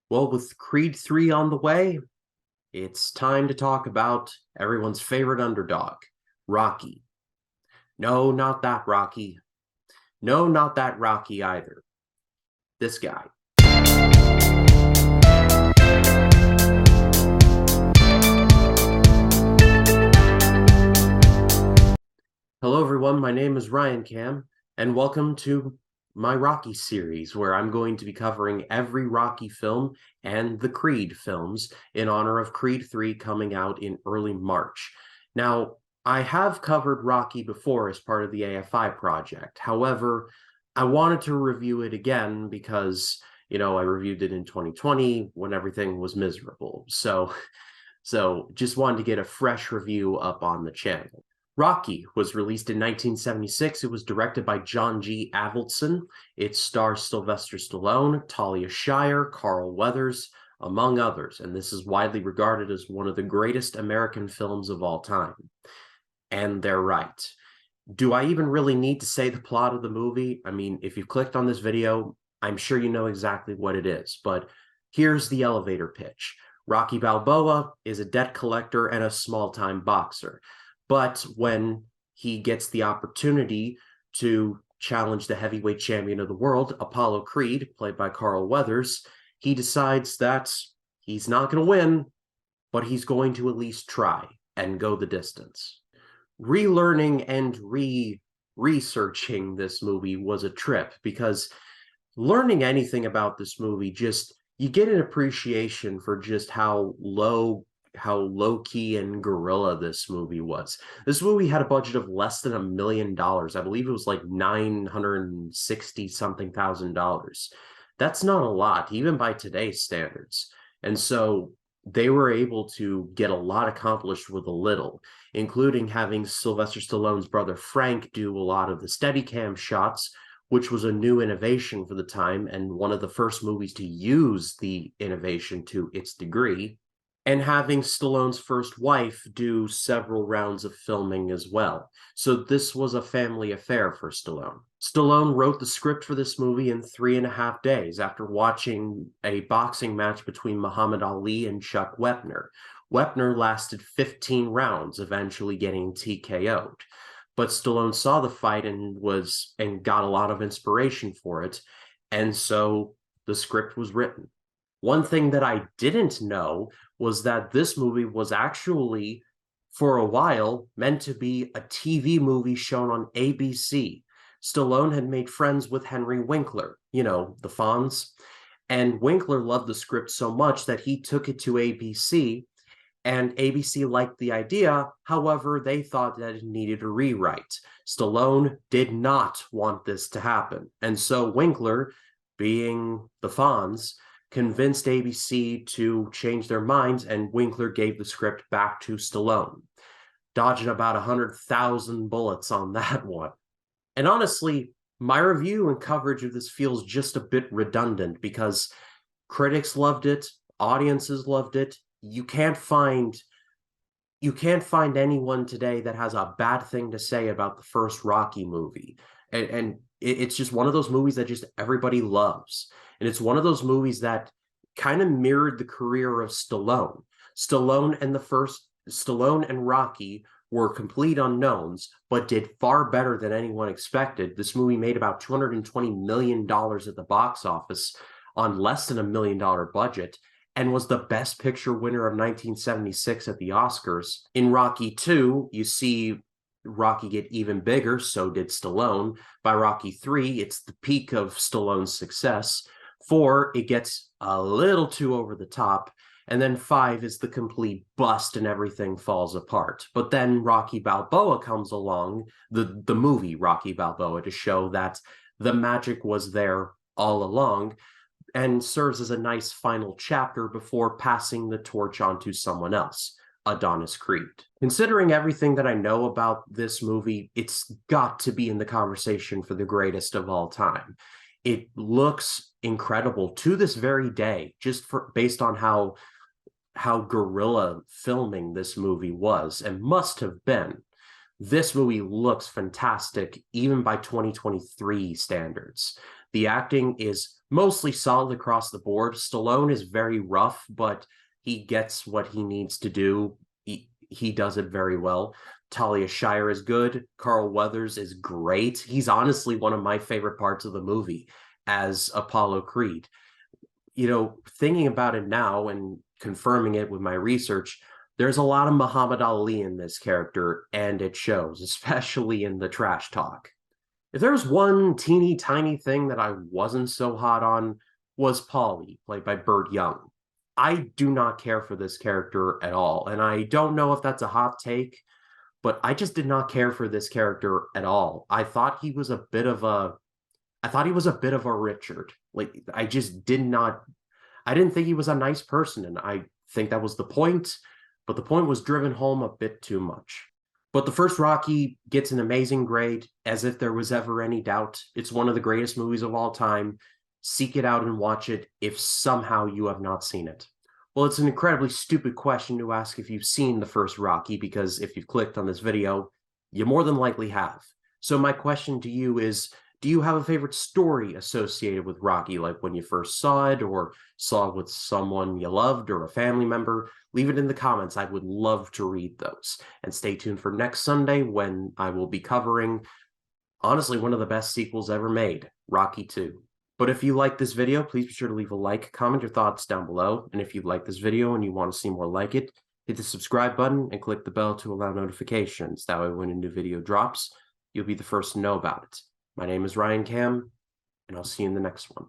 Well, with Creed 3 on the way, it's time to talk about everyone's favorite underdog, Rocky. No, not that Rocky. No, not that Rocky either. This guy. Hello, everyone. My name is Ryan Cam, and welcome to my Rocky series, where I'm going to be covering every Rocky film and the Creed films in honor of Creed 3 coming out in early March. Now, I have covered Rocky before as part of the AFI project. However, I wanted to review it again because, I reviewed it in 2020 when everything was miserable. So just wanted to get a fresh review up on the channel. Rocky was released in 1976. It was directed by John G. Avildsen. It stars Sylvester Stallone, Talia Shire, Carl Weathers, among others, and this is widely regarded as one of the greatest American films of all time. And they're right. Do I even really need to say the plot of the movie? I mean, if you clicked on this video, I'm sure you know exactly what it is, but here's the elevator pitch. Rocky Balboa is a debt collector and a small-time boxer. But when he gets the opportunity to challenge the heavyweight champion of the world, Apollo Creed, played by Carl Weathers, he decides that he's not going to win, but he's going to at least try and go the distance. Relearning and researching this movie was a trip because learning anything about this movie, you get an appreciation for just how low-key and guerrilla this movie was. This movie had a budget of less than $1 million. I believe it was like 960 something thousand dollars. That's not a lot, even by today's standards. And so they were able to get a lot accomplished with a little, including having Sylvester Stallone's brother Frank do a lot of the Steadicam shots, which was a new innovation for the time and one of the first movies to use the innovation to its degree, and having Stallone's first wife do several rounds of filming as well. So this was a family affair for Stallone. Stallone wrote the script for this movie in 3.5 days after watching a boxing match between Muhammad Ali and Chuck Wepner. Wepner lasted 15 rounds, eventually getting TKO'd. But Stallone saw the fight and got a lot of inspiration for it, and so the script was written. One thing that I didn't know was that this movie was actually, for a while, meant to be a TV movie shown on ABC. Stallone had made friends with Henry Winkler, the Fonz, and Winkler loved the script so much that he took it to ABC, and ABC liked the idea. However, they thought that it needed a rewrite. Stallone did not want this to happen, and so Winkler, being the Fonz, convinced ABC to change their minds, and Winkler gave the script back to Stallone, dodging about 100,000 bullets on that one. And honestly, my review and coverage of this feels just a bit redundant because critics loved it, audiences loved it. You can't find anyone today that has a bad thing to say about the first Rocky movie. And it's just one of those movies that just everybody loves. And it's one of those movies that kind of mirrored the career of Stallone. Stallone and Rocky were complete unknowns, but did far better than anyone expected. This movie made about $220 million at the box office on less than $1 million budget, and was the Best Picture winner of 1976 at the Oscars. In Rocky 2, you see Rocky get even bigger, so did Stallone. By Rocky 3, it's the peak of Stallone's success. 4, it gets a little too over the top. And then 5 is the complete bust and everything falls apart. But then Rocky Balboa comes along, the movie Rocky Balboa, to show that the magic was there all along, and serves as a nice final chapter before passing the torch on to someone else, Adonis Creed. Considering everything that I know about this movie, it's got to be in the conversation for the greatest of all time. It looks incredible to this very day, based on how guerrilla filming this movie was and must have been. This movie looks fantastic, even by 2023 standards. The acting is mostly solid across the board. Stallone is very rough, but he gets what he needs to do. He does it very well. Talia Shire is good. Carl Weathers is great. He's honestly one of my favorite parts of the movie as Apollo Creed. Thinking about it now and confirming it with my research, there's a lot of Muhammad Ali in this character, and it shows, especially in the trash talk. If there was one teeny tiny thing that I wasn't so hot on, was Polly, played by Burt Young. I do not care for this character at all, and I don't know if that's a hot take, but I just did not care for this character at all. I thought he was a bit of a Richard. Like I didn't think he was a nice person, and I think that was the point, but the point was driven home a bit too much. But the first Rocky gets an amazing grade, as if there was ever any doubt. It's one of the greatest movies of all time. Seek it out and watch it if somehow you have not seen it. Well, it's an incredibly stupid question to ask if you've seen the first Rocky, because if you've clicked on this video, you more than likely have. So my question to you is, do you have a favorite story associated with Rocky, like when you first saw it or saw it with someone you loved or a family member? Leave it in the comments. I would love to read those. And stay tuned for next Sunday when I will be covering, honestly, one of the best sequels ever made, Rocky 2. But if you like this video, please be sure to leave a like, comment your thoughts down below. And if you like this video and you want to see more like it, hit the subscribe button and click the bell to allow notifications. That way when a new video drops, you'll be the first to know about it. My name is Ryan Cam, and I'll see you in the next one.